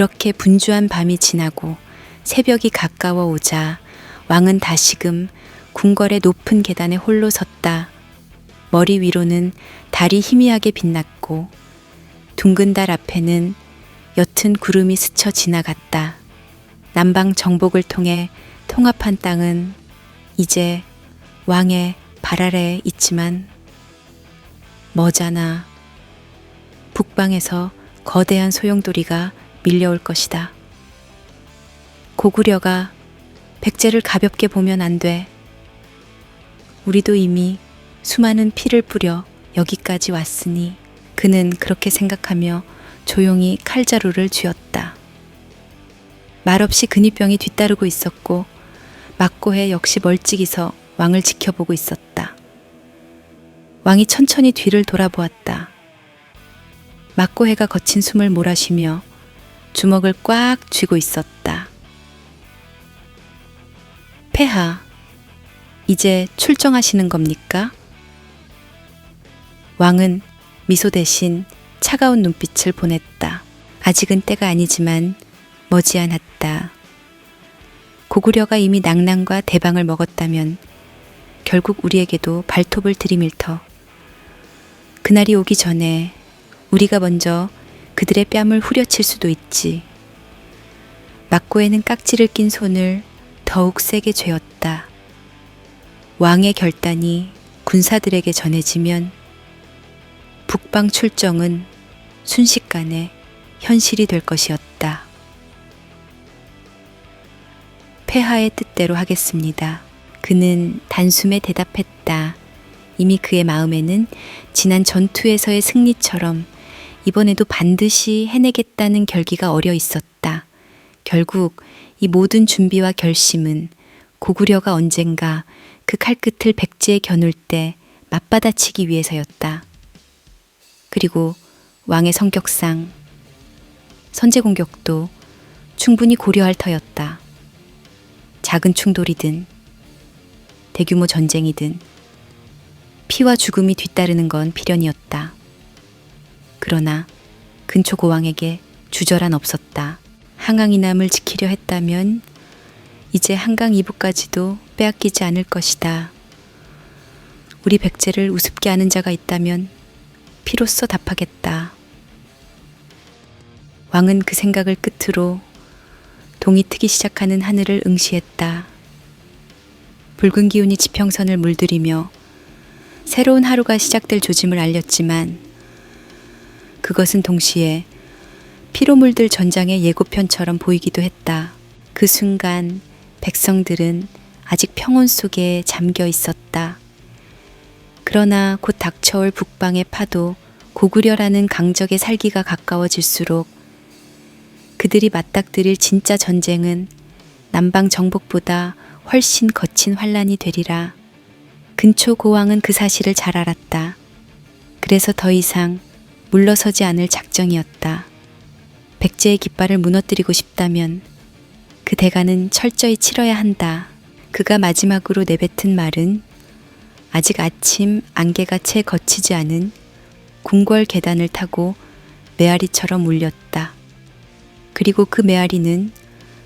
그렇게 분주한 밤이 지나고 새벽이 가까워 오자 왕은 다시금 궁궐의 높은 계단에 홀로 섰다. 머리 위로는 달이 희미하게 빛났고 둥근 달 앞에는 옅은 구름이 스쳐 지나갔다. 남방 정복을 통해 통합한 땅은 이제 왕의 발 아래에 있지만 머잖아. 북방에서 거대한 소용돌이가 밀려올 것이다. 고구려가 백제를 가볍게 보면 안 돼. 우리도 이미 수많은 피를 뿌려 여기까지 왔으니 그는 그렇게 생각하며 조용히 칼자루를 쥐었다. 말없이 근위병이 뒤따르고 있었고 막고해 역시 멀찍이 서 왕을 지켜보고 있었다. 왕이 천천히 뒤를 돌아보았다. 막고해가 거친 숨을 몰아쉬며 주먹을 꽉 쥐고 있었다. 폐하, 이제 출정하시는 겁니까? 왕은 미소 대신 차가운 눈빛을 보냈다. 아직은 때가 아니지만 머지않았다. 고구려가 이미 낭랑과 대방을 먹었다면 결국 우리에게도 발톱을 들이밀 터. 그날이 오기 전에 우리가 먼저 그들의 뺨을 후려칠 수도 있지. 막고에는 깍지를 낀 손을 더욱 세게 죄었다. 왕의 결단이 군사들에게 전해지면 북방 출정은 순식간에 현실이 될 것이었다. 폐하의 뜻대로 하겠습니다. 그는 단숨에 대답했다. 이미 그의 마음에는 지난 전투에서의 승리처럼 이번에도 반드시 해내겠다는 결기가 어려 있었다. 결국 이 모든 준비와 결심은 고구려가 언젠가 그 칼끝을 백제에 겨눌 때 맞받아치기 위해서였다. 그리고 왕의 성격상 선제 공격도 충분히 고려할 터였다. 작은 충돌이든 대규모 전쟁이든 피와 죽음이 뒤따르는 건 필연이었다. 그러나 근초 고왕에게 주저란 없었다. 항ang 이남을 지키려 했다면 이제 한강 이북까지도 빼앗기지 않을 것이다. 우리 백제를 우습게 아는 자가 있다면 피로써 답하겠다. 왕은 그 생각을 끝으로 동이 트기 시작하는 하늘을 응시했다. 붉은 기운이 지평선을 물들이며 새로운 하루가 시작될 조짐을 알렸지만 그것은 동시에 피로 물들 전장의 예고편처럼 보이기도 했다. 그 순간 백성들은 아직 평온 속에 잠겨 있었다. 그러나 곧 닥쳐올 북방의 파도, 고구려라는 강적의 살기가 가까워질수록 그들이 맞닥뜨릴 진짜 전쟁은 남방 정복보다 훨씬 거친 환란이 되리라. 근초 고왕은 그 사실을 잘 알았다. 그래서 더 이상 물러서지 않을 작정이었다. 백제의 깃발을 무너뜨리고 싶다면 그 대가는 철저히 치러야 한다. 그가 마지막으로 내뱉은 말은 아직 아침 안개가 채 걷히지 않은 궁궐 계단을 타고 메아리처럼 울렸다. 그리고 그 메아리는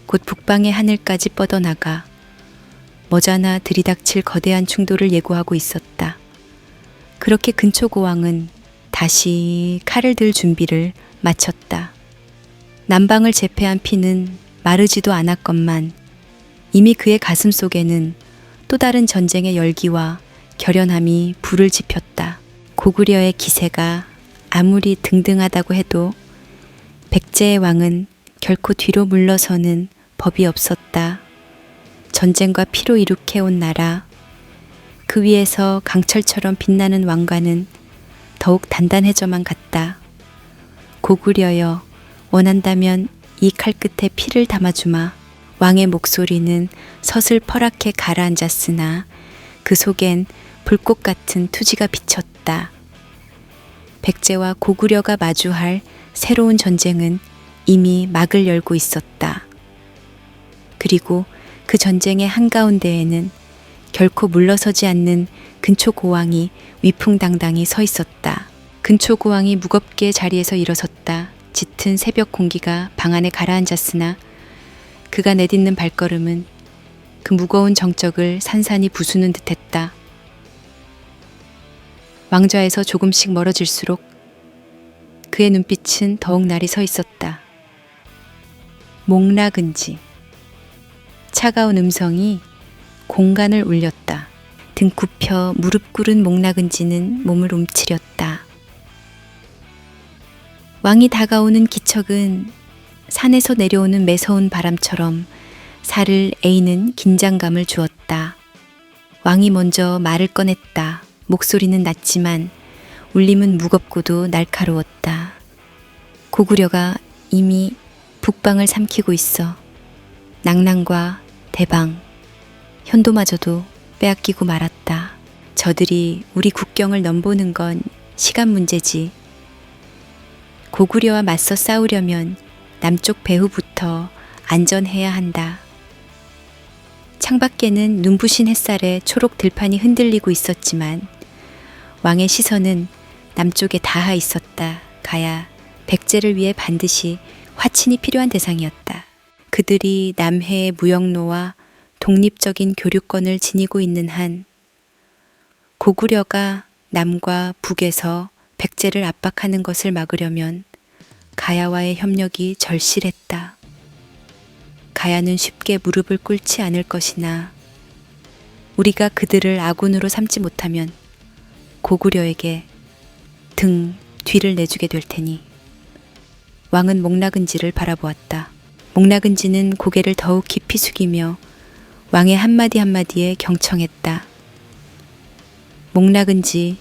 곧 북방의 하늘까지 뻗어나가 머지않아 들이닥칠 거대한 충돌을 예고하고 있었다. 그렇게 근초 고왕은 다시 칼을 들 준비를 마쳤다. 남방을 제패한 피는 마르지도 않았건만 이미 그의 가슴 속에는 또 다른 전쟁의 열기와 결연함이 불을 지폈다. 고구려의 기세가 아무리 등등하다고 해도 백제의 왕은 결코 뒤로 물러서는 법이 없었다. 전쟁과 피로 이룩해온 나라, 그 위에서 강철처럼 빛나는 왕관은 더욱 단단해져만 갔다. 고구려여, 원한다면 이 칼끝에 피를 담아주마. 왕의 목소리는 서슬퍼락해 가라앉았으나 그 속엔 불꽃 같은 투지가 비쳤다. 백제와 고구려가 마주할 새로운 전쟁은 이미 막을 열고 있었다. 그리고 그 전쟁의 한가운데에는 결코 물러서지 않는 근초 고왕이 위풍당당히 서 있었다. 근초 고왕이 무겁게 자리에서 일어섰다. 짙은 새벽 공기가 방 안에 가라앉았으나 그가 내딛는 발걸음은 그 무거운 정적을 산산이 부수는 듯했다. 왕좌에서 조금씩 멀어질수록 그의 눈빛은 더욱 날이 서 있었다. 목락은지. 차가운 음성이 공간을 울렸다. 등 굽혀 무릎 꿇은 목락은지는 몸을 움츠렸다. 왕이 다가오는 기척은 산에서 내려오는 매서운 바람처럼 살을 에이는 긴장감을 주었다. 왕이 먼저 말을 꺼냈다. 목소리는 낮지만 울림은 무겁고도 날카로웠다. 고구려가 이미 북방을 삼키고 있어. 낭랑과 대방, 현도마저도 빼앗기고 말았다. 저들이 우리 국경을 넘보는 건 시간 문제지. 고구려와 맞서 싸우려면 남쪽 배후부터 안전해야 한다. 창밖에는 눈부신 햇살에 초록 들판이 흔들리고 있었지만 왕의 시선은 남쪽에 닿아 있었다. 가야 백제를 위해 반드시 화친이 필요한 대상이었다. 그들이 남해의 무역로와 독립적인 교류권을 지니고 있는 한 고구려가 남과 북에서 백제를 압박하는 것을 막으려면 가야와의 협력이 절실했다. 가야는 쉽게 무릎을 꿇지 않을 것이나 우리가 그들을 아군으로 삼지 못하면 고구려에게 등 뒤를 내주게 될 테니. 왕은 목락은지를 바라보았다. 목락은지는 고개를 더욱 깊이 숙이며 왕의 한마디 한마디에 경청했다. 목락은지,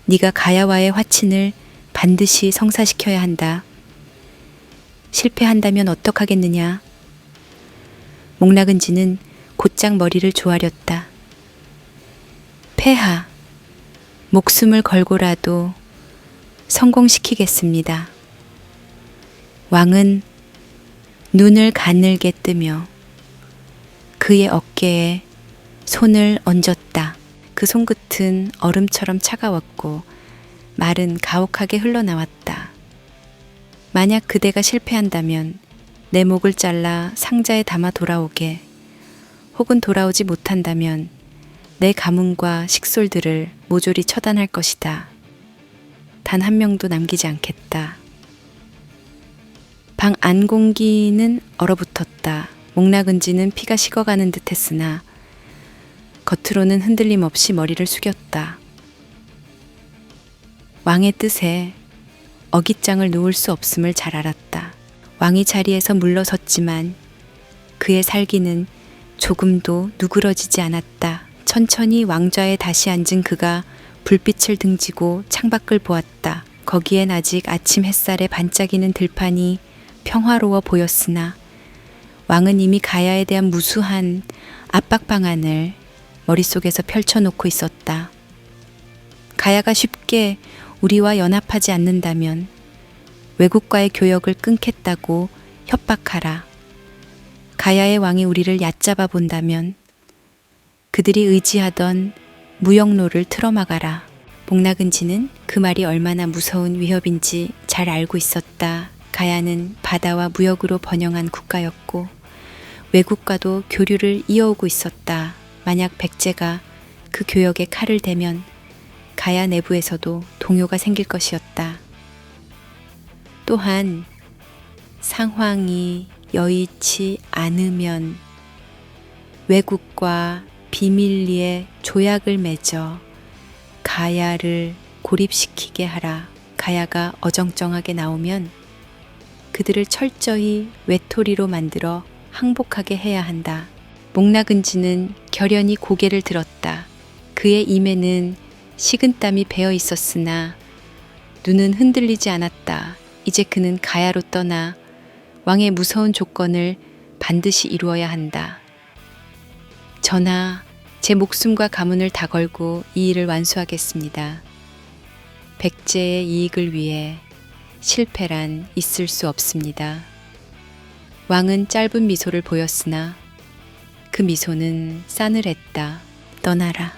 네가 가야와의 화친을 반드시 성사시켜야 한다. 실패한다면 어떡하겠느냐? 목락은지는 곧장 머리를 조아렸다. 폐하, 목숨을 걸고라도 성공시키겠습니다. 왕은 눈을 가늘게 뜨며 그의 어깨에 손을 얹었다. 그 손끝은 얼음처럼 차가웠고 말은 가혹하게 흘러나왔다. 만약 그대가 실패한다면 내 목을 잘라 상자에 담아 돌아오게, 혹은 돌아오지 못한다면 내 가문과 식솔들을 모조리 처단할 것이다. 단 한 명도 남기지 않겠다. 방 안 공기는 얼어붙었다. 목락은지는 피가 식어가는 듯 했으나 겉으로는 흔들림 없이 머리를 숙였다. 왕의 뜻에 어깃장을 놓을 수 없음을 잘 알았다. 왕이 자리에서 물러섰지만 그의 살기는 조금도 누그러지지 않았다. 천천히 왕좌에 다시 앉은 그가 불빛을 등지고 창밖을 보았다. 거기엔 아직 아침 햇살에 반짝이는 들판이 평화로워 보였으나 왕은 이미 가야에 대한 무수한 압박 방안을 머릿속에서 펼쳐놓고 있었다. 가야가 쉽게 우리와 연합하지 않는다면 외국과의 교역을 끊겠다고 협박하라. 가야의 왕이 우리를 얕잡아 본다면 그들이 의지하던 무역로를 틀어막아라. 목락은지는 그 말이 얼마나 무서운 위협인지 잘 알고 있었다. 가야는 바다와 무역으로 번영한 국가였고 외국과도 교류를 이어오고 있었다. 만약 백제가 그 교역에 칼을 대면 가야 내부에서도 동요가 생길 것이었다. 또한 상황이 여의치 않으면 외국과 비밀리에 조약을 맺어 가야를 고립시키게 하라. 가야가 어정쩡하게 나오면 그들을 철저히 외톨이로 만들어 항복하게 해야 한다. 목락은지는 결연히 고개를 들었다. 그의 임에는 식은땀이 배어 있었으나 눈은 흔들리지 않았다. 이제 그는 가야로 떠나 왕의 무서운 조건을 반드시 이루어야 한다. 전하, 제 목숨과 가문을 다 걸고 이 일을 완수하겠습니다. 백제의 이익을 위해 실패란 있을 수 없습니다. 왕은 짧은 미소를 보였으나 그 미소는 싸늘했다. 떠나라.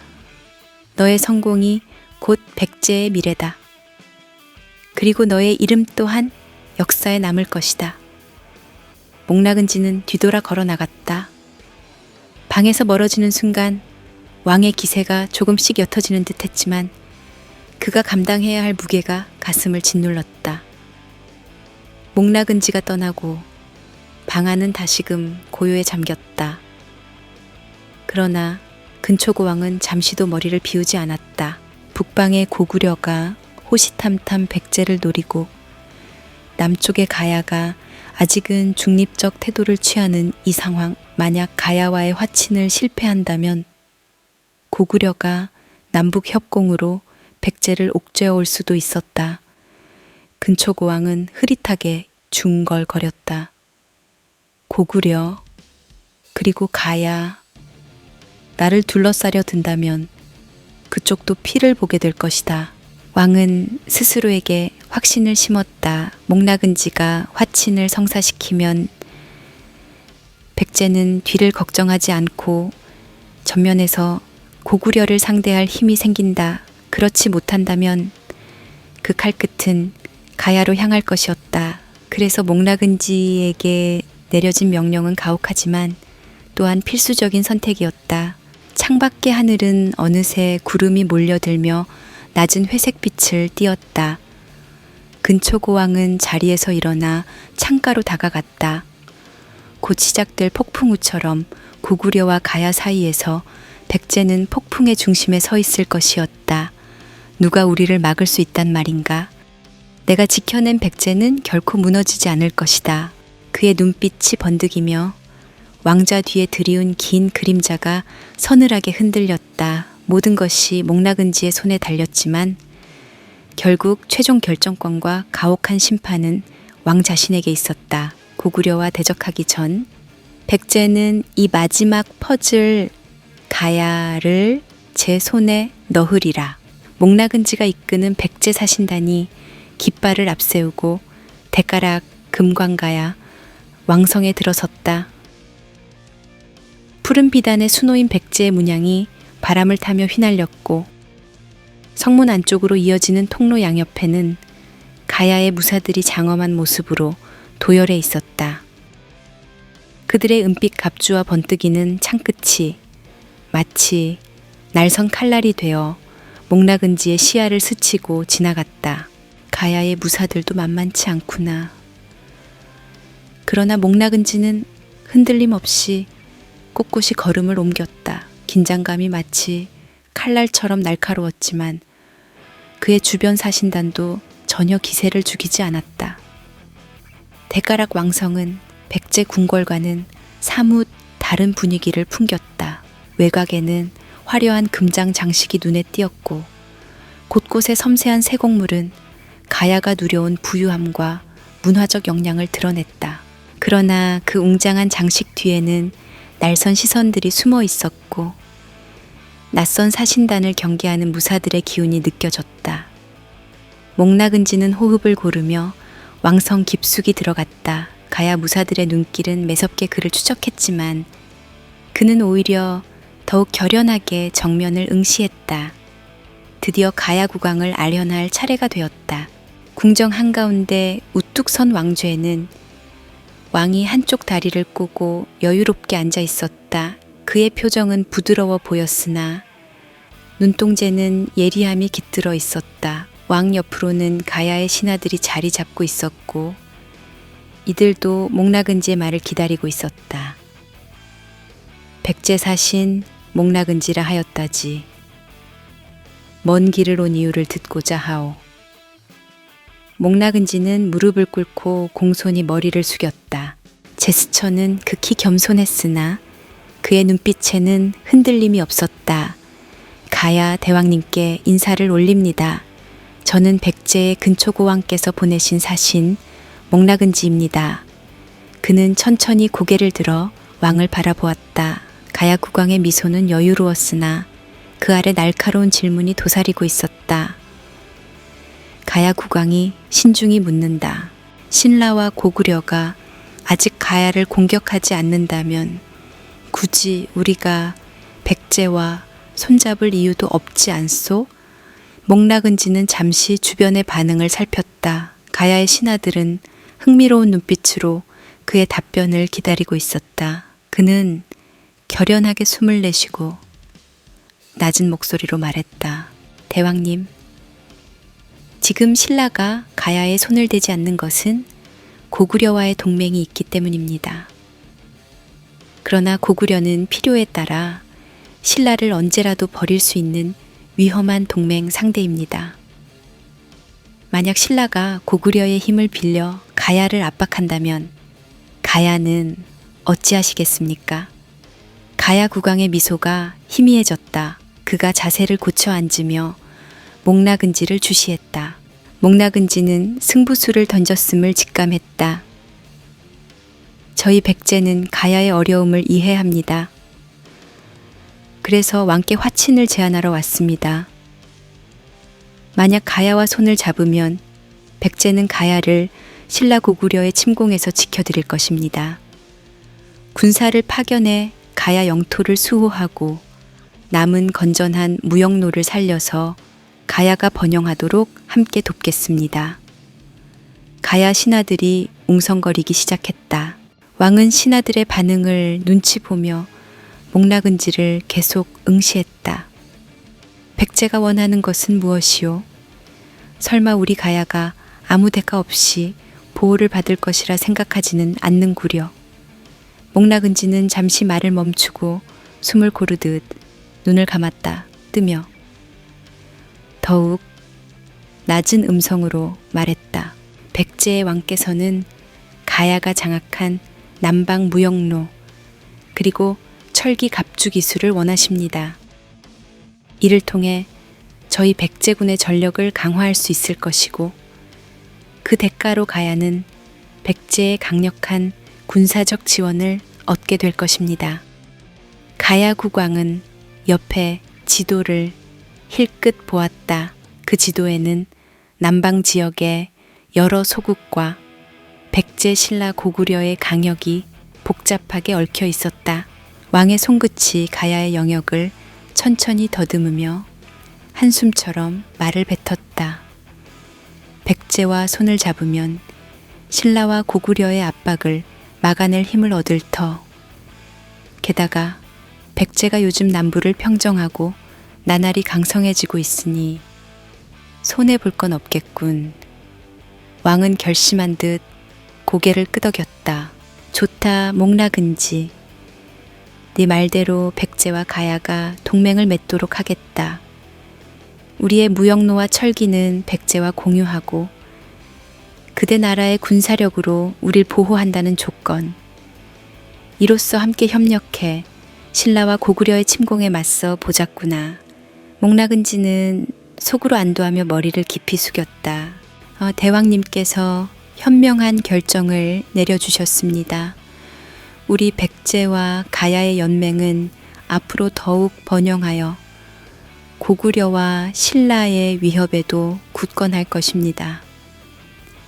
너의 성공이 곧 백제의 미래다. 그리고 너의 이름 또한 역사에 남을 것이다. 목락은지는 뒤돌아 걸어 나갔다. 방에서 멀어지는 순간 왕의 기세가 조금씩 옅어지는 듯 했지만 그가 감당해야 할 무게가 가슴을 짓눌렀다. 목락은지가 떠나고 방 안은 다시금 고요에 잠겼다. 그러나 근초고왕은 잠시도 머리를 비우지 않았다. 북방의 고구려가 호시탐탐 백제를 노리고 남쪽의 가야가 아직은 중립적 태도를 취하는 이 상황, 만약 가야와의 화친을 실패한다면 고구려가 남북 협공으로 백제를 옥죄어 올 수도 있었다. 근초고왕은 흐릿하게 중걸거렸다. 고구려, 그리고 가야, 나를 둘러싸려 든다면 그쪽도 피를 보게 될 것이다. 왕은 스스로에게 확신을 심었다. 목락은지가 화친을 성사시키면 백제는 뒤를 걱정하지 않고 전면에서 고구려를 상대할 힘이 생긴다. 그렇지 못한다면 그 칼끝은 가야로 향할 것이었다. 그래서 목락은지에게 내려진 명령은 가혹하지만 또한 필수적인 선택이었다. 창밖의 하늘은 어느새 구름이 몰려들며 낮은 회색빛을 띠었다. 근초고왕은 자리에서 일어나 창가로 다가갔다. 곧 시작될 폭풍우처럼 고구려와 가야 사이에서 백제는 폭풍의 중심에 서 있을 것이었다. 누가 우리를 막을 수 있단 말인가? 내가 지켜낸 백제는 결코 무너지지 않을 것이다. 그의 눈빛이 번득이며 왕좌 뒤에 드리운 긴 그림자가 서늘하게 흔들렸다. 모든 것이 목락은지의 손에 달렸지만 결국 최종 결정권과 가혹한 심판은 왕 자신에게 있었다. 고구려와 대적하기 전 백제는 이 마지막 퍼즐 가야를 제 손에 넣으리라. 목락은지가 이끄는 백제 사신단이 깃발을 앞세우고 대가락 금광가야 왕성에 들어섰다. 푸른 비단의 수노인 백제의 문양이 바람을 타며 휘날렸고 성문 안쪽으로 이어지는 통로 양옆에는 가야의 무사들이 장엄한 모습으로 도열해 있었다. 그들의 은빛 갑주와 번뜩이는 창끝이 마치 날선 칼날이 되어 목락은지의 시야를 스치고 지나갔다. 가야의 무사들도 만만치 않구나. 그러나 목락은지는 흔들림 없이 꼿꼿이 걸음을 옮겼다. 긴장감이 마치 칼날처럼 날카로웠지만 그의 주변 사신단도 전혀 기세를 죽이지 않았다. 대가락 왕성은 백제 궁궐과는 사뭇 다른 분위기를 풍겼다. 외곽에는 화려한 금장 장식이 눈에 띄었고 곳곳의 섬세한 세곡물은 가야가 누려온 부유함과 문화적 역량을 드러냈다. 그러나 그 웅장한 장식 뒤에는 날선 시선들이 숨어 있었고 낯선 사신단을 경계하는 무사들의 기운이 느껴졌다. 목락은지는 호흡을 고르며 왕성 깊숙이 들어갔다. 가야 무사들의 눈길은 매섭게 그를 추적했지만 그는 오히려 더욱 결연하게 정면을 응시했다. 드디어 가야 국왕을 아련할 차례가 되었다. 궁정 한가운데 우뚝 선 왕좌에는 왕이 한쪽 다리를 꼬고 여유롭게 앉아 있었다. 그의 표정은 부드러워 보였으나 눈동자는 예리함이 깃들어 있었다. 왕 옆으로는 가야의 신하들이 자리 잡고 있었고 이들도 목락은지의 말을 기다리고 있었다. 백제 사신 목락은지라 하였다지. 먼 길을 온 이유를 듣고자 하오. 목락은지는 무릎을 꿇고 공손히 머리를 숙였다. 제스처는 극히 겸손했으나 그의 눈빛에는 흔들림이 없었다. 가야 대왕님께 인사를 올립니다. 저는 백제의 근초고왕께서 보내신 사신 목락은지입니다. 그는 천천히 고개를 들어 왕을 바라보았다. 가야 국왕의 미소는 여유로웠으나 그 아래 날카로운 질문이 도사리고 있었다. 가야 국왕이 신중히 묻는다. 신라와 고구려가 아직 가야를 공격하지 않는다면 굳이 우리가 백제와 손잡을 이유도 없지 않소? 목락은지는 잠시 주변의 반응을 살폈다. 가야의 신하들은 흥미로운 눈빛으로 그의 답변을 기다리고 있었다. 그는 결연하게 숨을 내쉬고 낮은 목소리로 말했다. 대왕님, 지금 신라가 가야에 손을 대지 않는 것은 고구려와의 동맹이 있기 때문입니다. 그러나 고구려는 필요에 따라 신라를 언제라도 버릴 수 있는 위험한 동맹 상대입니다. 만약 신라가 고구려의 힘을 빌려 가야를 압박한다면 가야는 어찌하시겠습니까? 가야 국왕의 미소가 희미해졌다. 그가 자세를 고쳐 앉으며 목나근지를 주시했다. 목나근지는 승부수를 던졌음을 직감했다. 저희 백제는 가야의 어려움을 이해합니다. 그래서 왕께 화친을 제안하러 왔습니다. 만약 가야와 손을 잡으면 백제는 가야를 신라 고구려의 침공에서 지켜드릴 것입니다. 군사를 파견해 가야 영토를 수호하고 남은 건전한 무역로를 살려서 가야가 번영하도록 함께 돕겠습니다. 가야 신하들이 웅성거리기 시작했다. 왕은 신하들의 반응을 눈치 보며 목나근지를 계속 응시했다. 백제가 원하는 것은 무엇이요? 설마 우리 가야가 아무 대가 없이 보호를 받을 것이라 생각하지는 않는구려. 목나근지는 잠시 말을 멈추고 숨을 고르듯 눈을 감았다 뜨며 더욱 낮은 음성으로 말했다. 백제의 왕께서는 가야가 장악한 남방 무역로 그리고 철기 갑주 기술을 원하십니다. 이를 통해 저희 백제군의 전력을 강화할 수 있을 것이고 그 대가로 가야는 백제의 강력한 군사적 지원을 얻게 될 것입니다. 가야 국왕은 옆에 지도를 힐끗 보았다. 그 지도에는 남방 지역의 여러 소국과 백제 신라 고구려의 강역이 복잡하게 얽혀 있었다. 왕의 손끝이 가야의 영역을 천천히 더듬으며 한숨처럼 말을 뱉었다. 백제와 손을 잡으면 신라와 고구려의 압박을 막아낼 힘을 얻을 터. 게다가 백제가 요즘 남부를 평정하고 나날이 강성해지고 있으니 손해볼 건 없겠군. 왕은 결심한 듯 고개를 끄덕였다. 좋다, 목나근지. 네 말대로 백제와 가야가 동맹을 맺도록 하겠다. 우리의 무역로와 철기는 백제와 공유하고 그대 나라의 군사력으로 우릴 보호한다는 조건. 이로써 함께 협력해 신라와 고구려의 침공에 맞서 보자꾸나. 목나근지는 속으로 안도하며 머리를 깊이 숙였다. 대왕님께서 현명한 결정을 내려주셨습니다. 우리 백제와 가야의 연맹은 앞으로 더욱 번영하여 고구려와 신라의 위협에도 굳건할 것입니다.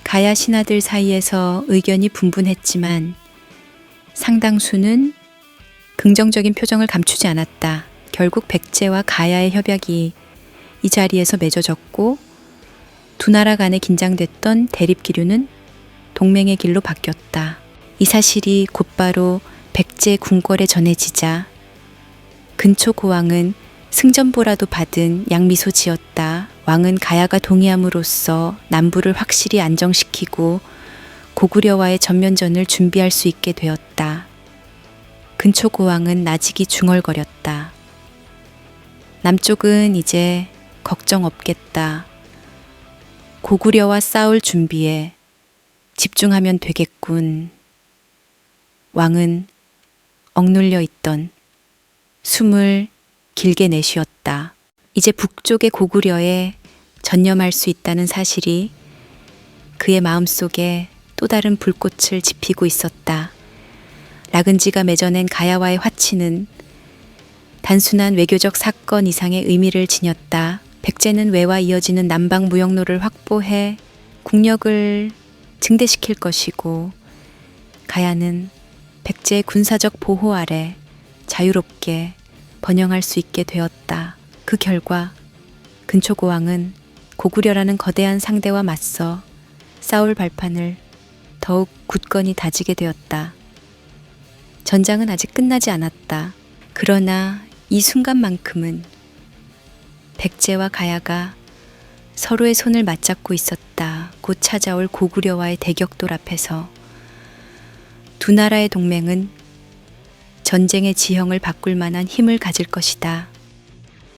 가야 신하들 사이에서 의견이 분분했지만 상당수는 긍정적인 표정을 감추지 않았다. 결국 백제와 가야의 협약이 이 자리에서 맺어졌고 두 나라 간에 긴장됐던 대립기류는 동맹의 길로 바뀌었다. 이 사실이 곧바로 백제 궁궐에 전해지자 근초고왕은 승전보라도 받은 양미소 지었다. 왕은 가야가 동의함으로써 남부를 확실히 안정시키고 고구려와의 전면전을 준비할 수 있게 되었다. 근초고왕은 나직이 중얼거렸다. 남쪽은 이제 걱정 없겠다. 고구려와 싸울 준비에 집중하면 되겠군. 왕은 억눌려 있던 숨을 길게 내쉬었다. 이제 북쪽의 고구려에 전념할 수 있다는 사실이 그의 마음속에 또 다른 불꽃을 지피고 있었다. 라근지가 맺어낸 가야와의 화치는 단순한 외교적 사건 이상의 의미를 지녔다. 백제는 외와 이어지는 남방 무역로를 확보해 국력을 증대시킬 것이고 가야는 백제의 군사적 보호 아래 자유롭게 번영할 수 있게 되었다. 그 결과 근초고왕은 고구려라는 거대한 상대와 맞서 싸울 발판을 더욱 굳건히 다지게 되었다. 전장은 아직 끝나지 않았다. 그러나 이 순간만큼은 백제와 가야가 서로의 손을 맞잡고 있었다. 곧 찾아올 고구려와의 대격돌 앞에서 두 나라의 동맹은 전쟁의 지형을 바꿀 만한 힘을 가질 것이다.